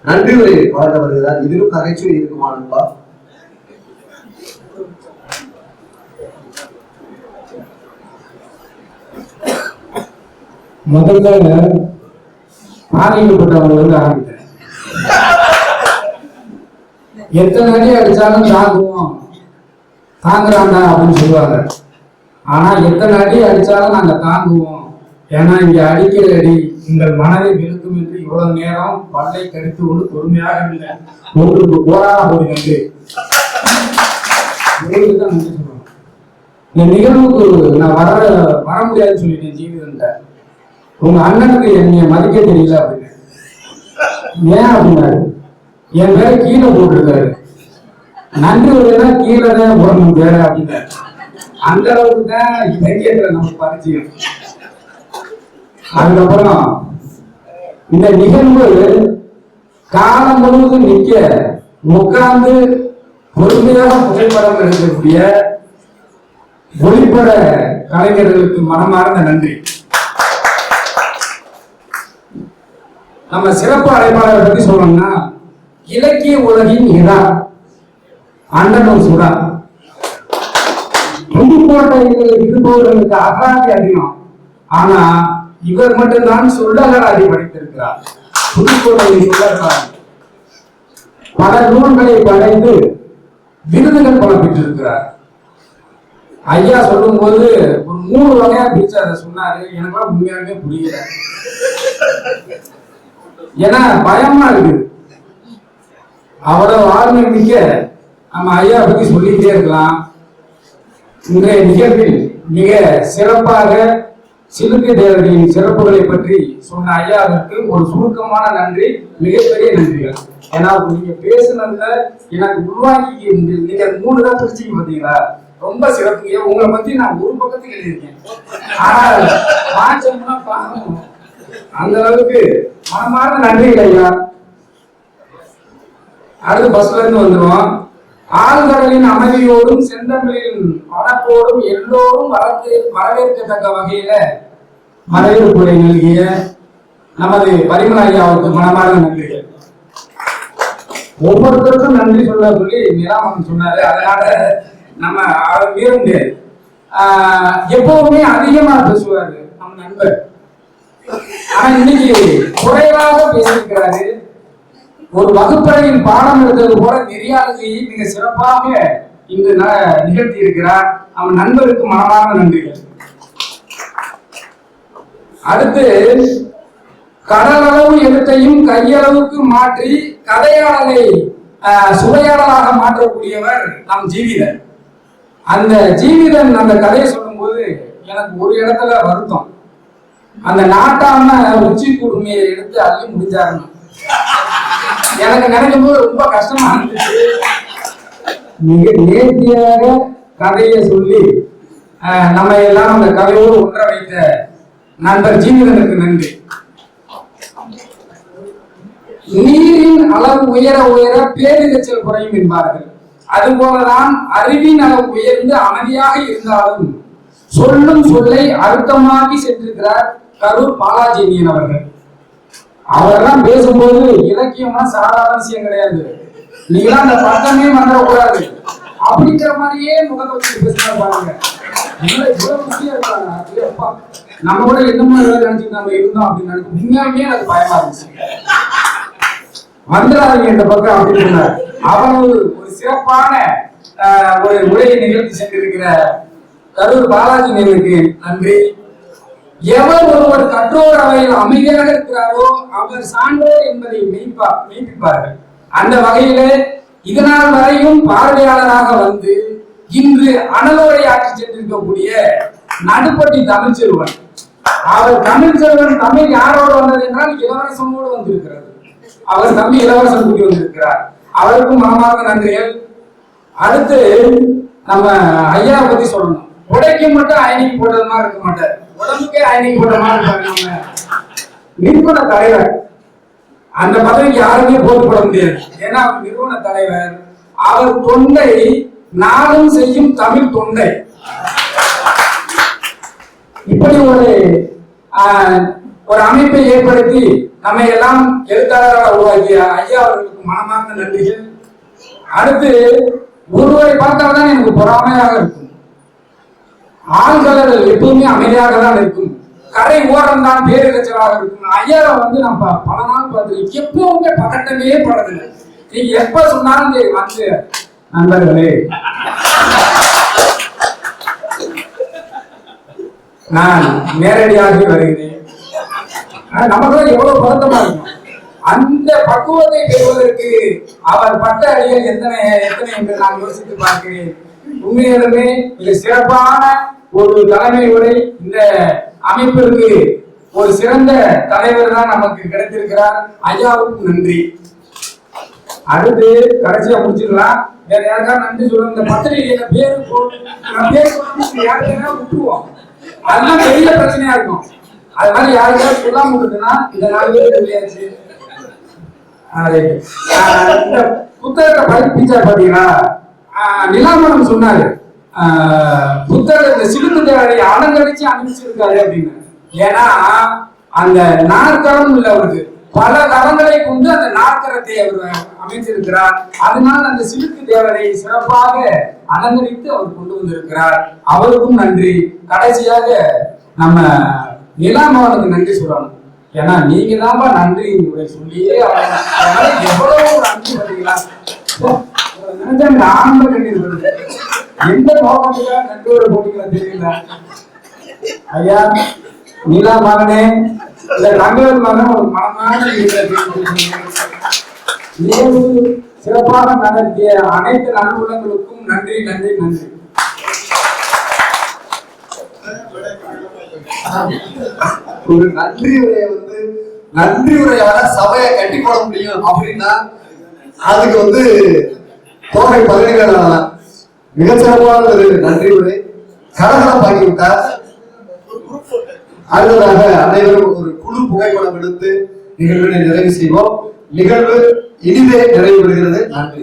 நன்றி உரை வழங்க வருகிறார். இதிலும் நகைச்சுவை இருக்குமானப்பா? முதல்ல பாதிக்கப்பட்டவங்க ஆரம்பிக்கிறேன். எத்தனை அடி அடிச்சாலும் தாங்குவோம், தாங்குறாண்டா அப்படின்னு சொல்லுவாங்க. ஆனா எத்தனை அடி அடிச்சாலும் நாங்க தாங்குவோம், ஏன்னா இங்க அடிக்கிற அடி உங்கள் மனதை விழுக்கும் என்று இவ்வளவு நேரம் பல்லை கடித்து கொண்டு பொறுமையாக இல்லை. உங்களுக்கு போராட போய் நன்றி. தான் நன்றி சொல்லுவோம். இந்த நிகழ்வுக்கு நான் வர முடியாதுன்னு சொல்லிட்டேன். ஜீவிதன்ட்ட உங்க அண்ணனுக்கு என்னைய மதிக்க தெரியல அப்படின்னு. ஏன் அப்படின்னாரு, என் பேரை கீழே போட்டிருக்காரு, நன்றி உரையா கீழே தான் போடணும் பேர அப்படின்னாரு. அந்த அளவுக்கு தான் இலக்கியத்துல நம்ம பரிச்சயம். அதுக்கப்புறம் இந்த நிகழ்வு காலம் முழுவதும் நிக்க உட்கார்ந்து பொறுமையாக புகைப்படம் எடுக்கக்கூடிய ஒளிப்பட கலைஞர்களுக்கு மனமார்ந்த நன்றி. நம்ம சிறப்பு அழைப்பாளரை பத்தி சொல்லணும்னா, இலக்கிய உலகின் இதா அண்டனும் சுடா. புதுக்கோட்டையில் இருப்பவர்களுக்கு அகராதி அதிகம், ஆனா இவர் மட்டும்தான் சொல்லகராதி படித்திருக்கிறார். புதுக்கோட்டையில் சொல்லகராதி பல நூல்களை படைத்து விருதுகள் பல பெற்றிருக்கிறார். ஐயா சொல்லும் போது ஒரு 3 வகையா பிரிச்சு அதை சொன்னாரு. எனக்கு உண்மையாவே புரியல, ஏன்னா பயமா இருக்கு. அவ்வளவு ஆளுமை மிக்க நம்ம ஐயா பத்தி சொல்லிக்கிட்டே இருக்கலாம். இன்றைய நிகழ்வில் மிக சிறப்பாக சிலுக்கு தேவர்களின் சிறப்புகளை பற்றி சொன்ன ஐயாவிற்கு ஒரு சுருக்கமான நன்றி, மிகப்பெரிய நன்றிகள். ஏன்னா நீங்க பேசுனதுல எனக்கு உருவாக்கி நீங்க 3 தான் பிரிச்சிங்க பார்த்தீங்களா, ரொம்ப சிறப்பு. உங்களை பத்தி நான் ஒரு பக்கத்துக்கு எழுதியிருக்கேன், ஆனால் வாட்சம்னா பார்க்கணும். அந்த அளவுக்கு மனமார்ந்த நன்றிகள் ஐயா. அடுத்து பஸ்ல இருந்து வந்துடும். ஆழ்கடலின் அமைதியோடும் செந்தமிழின் வனப்போடும் எல்லோரும் வரவேற்கத்தக்க வகையில வரவேற்புரை நல்கிய நமது பரிமள ஐயாவுக்கு மனமார்ந்த நன்றிகள். ஒவ்வொருத்தருக்கும் நன்றி சொல்ல சொல்லி நிராமன் சொன்னாரு. அதனால நம்ம அவர் மீற முடியாது. எப்பவுமே அதிகமா பேசுவாரு நம்ம நண்பர், ஆனா இன்னைக்கு குறைவாக பேசியிருக்கிறாரு. ஒரு வகுப்பறையில் பாடம் எடுத்தது போல நெறியாளர்களை மிக சிறப்பாக இன்று நிகழ்த்தி இருக்கிறார். அவன் நண்பருக்கு மனமார்ந்த நன்றிகள். அடுத்து கடலளவு எழுத்தையும் கையளவுக்கு மாற்றி கதையாளரை சுவையாளராக மாற்றக்கூடியவர் நம் ஜீவிதன். அந்த ஜீவிதன் அந்த கதையை சொல்லும் போது எனக்கு ஒரு இடத்துல வருத்தம். அந்த நாட்டாம உச்சி குடுமையை எடுத்து அள்ளி முடிஞ்சாருன்னு எனக்கு நினைக்கும் போது ரொம்ப கஷ்டமா இருந்துச்சு. மிக நேர்த்தியாக கதையை சொல்லி நம்ம எல்லாம் அந்த கதையோடு ஒன்ற வைத்த நண்பர் ஜீவிதனுக்கு நன்றி. நீரின் அளவு உயர உயர பேரிரைச்சல் குறையும் என்பார்கள். அதுபோலதான் அறிவின் அளவு உயர்ந்து அமைதியாக இருந்தாலும் சொல்லும் சொல்லை அழுத்தமாக்கி சென்றிருக்கிறார் கரூர் பாலாஜினியன் அவர்கள். அவரெல்லாம் பேசும்போது இலக்கியம்னா சாதாரண விஷயம் கிடையாது. நீங்களாம் அந்த பக்கமே வந்துடக்கூடாது அப்படிங்கிற மாதிரியே முகத்தை வச்சு பேசுனா பாருங்க. இவ்வளவு விஷயம் இருக்காங்க. நம்ம கூட என்ன மாதிரி நினைச்சுட்டு நம்ம இருந்தோம் அப்படின்னு நினைச்சு உண்மையாவே அது பயமா இருந்துச்சு. வந்துடாதீங்க இந்த பக்கம் அப்படின்னு அவ்வளவு ஒரு சிறப்பான ஒரு உரையை நிகழ்த்தி சென்றிருக்கிற கரூர் பாலாஜி நேருக்கு நன்றி. எவர் ஒருவர் கற்றோர் அவையில் அமைதியாக இருக்கிறாரோ அவர் சான்றோர் என்பதை மெய்ப்பிப்பார்கள். அந்த வகையில இதனால் வரையும் பார்வையாளராக வந்து இன்று அனலோரை ஆட்சி சென்றிருக்கக்கூடிய நடுப்பட்டி தமிழ்ச்செல்வன். அவர் தமிழ்ச்செல்வன் தமிழ் யாரோடு வந்தது என்றால் இளவரசனோடு வந்திருக்கிறது. அவர் தம்பி இளவரசன் கூட்டி வந்திருக்கிறார். அவருக்கும் மனமார்ந்த நன்றிகள். அடுத்து நம்ம ஐயா பத்தி சொல்லணும். உடைக்கு மட்டும் ஐனிக்கு போட்டது மாதிரி இருக்க மாட்டார், உடம்புக்கே ஐனிக்கு போட்ட மாதிரி இருப்பாங்க. நம்ம நிறுவன தலைவர், அந்த பதவிக்கு யாருமே போட்டு போட முடியாது. ஏன்னா அவர் நிறுவன தலைவர். அவர் தொண்டை நாளும் செய்யும் தமிழ் தொண்டை. இப்படி ஒரு அமைப்பை ஏற்படுத்தி நம்மை எல்லாம் எழுத்தாளராக உருவாக்கிய ஐயா அவர்களுக்கு மனமார்ந்த நன்றிகள். அடுத்து ஒருவரை பார்த்தால்தான் எனக்கு பொறாமையாக இருக்கும். ஆண்கள் எப்பவுமே அமைதியாக தான் இருக்கும். கரை ஓரம் தான் பேரிரைச்சலாக இருக்கும். ஐயாவை வந்து நான் பல நாள் பார்த்து எப்பவுமே பதட்டமே படுறதில்லை. நீங்க எப்ப சொன்னாலும் சரி வந்து நண்பர்களே நான் நேரடியாக வருகிறேன். நமக்கு எவ்வளவு பதட்டமா இருக்கும். அந்த பக்குவத்தை பெறுவதற்கு அவர் பட்ட அடிகள் எத்தனை என்று நான் யோசித்து பார்க்கிறேன். உண்மையிலுமே மிக சிறப்பான ஒரு தலைமை உரை. இந்த அமைப்பிற்கு ஒரு சிறந்த தலைவர் தான் நமக்கு கிடைத்திருக்கிறார். ஐயாவுக்கும் நன்றி. அடுத்து கடைசியா முடிச்சுக்கலாம். வேற யாருக்காவது நன்றி சொல்லுங்க. இந்த பத்திரிகையில பேரு யாருக்கா விட்டுருவோம். அதெல்லாம் பெரிய பிரச்சனையா இருக்கும். அது மாதிரி யாருக்காவது சொல்லாம இருக்குன்னா இந்த 4 பேர் தெரியாச்சு. இந்த புத்தகத்தை படிச்சா பாத்தீங்களா, நிலாமணம் சொன்னாரு புத்தகத்தை சிலுக்கு தேவையை அலங்கரிச்சு அனுப்பிச்சிருக்காரு அப்படின்னு. ஏன்னா அந்த நாற்கரம் இல்ல அவருக்கு பல கரங்களை கொண்டு அந்த நாற்கரத்தை அவர் அமைச்சிருக்கிறார். அதனால் அந்த சிலுக்கு தேவரை சிறப்பாக அலங்கரித்து அவர் கொண்டு வந்திருக்கிறார். அவருக்கும் நன்றி. கடைசியாக நம்ம நிலாமவனுக்கு நன்றி சொல்லணும். ஏன்னா நீங்க தான் நன்றி சொல்லியே எவ்வளவு நன்றி பண்ணீங்களா நினைச்சா ஆனந்த கண்ணீர் வருது. எந்த நோக்கத்துக்காக நன்றியோட போட்டீங்களா தெரியல. ஐயா நீலா மகனே இந்த ரங்கவேல் மகன் ஒரு மனமான சிறப்பாக நடத்திய அனைத்து நல்வுள்ளங்களுக்கும் நன்றி நன்றி நன்றி. ஒரு நன்றி உரையை வந்து நன்றி உரையால சபையை கட்டி போட முடியும் அப்படின்னா அதுக்கு வந்து தோகை பதவிகள் மிகச்சிறப்பான ஒரு நன்றி உரை கலகலப்பாக்கி விட்டார். அடுத்ததாக அனைவரும் ஒரு குழு புகைப்படம் எடுத்து நிகழ்வினை நிறைவு செய்வோம். நிகழ்வு இனிதே நிறைவு பெறுகிறது. நன்றி.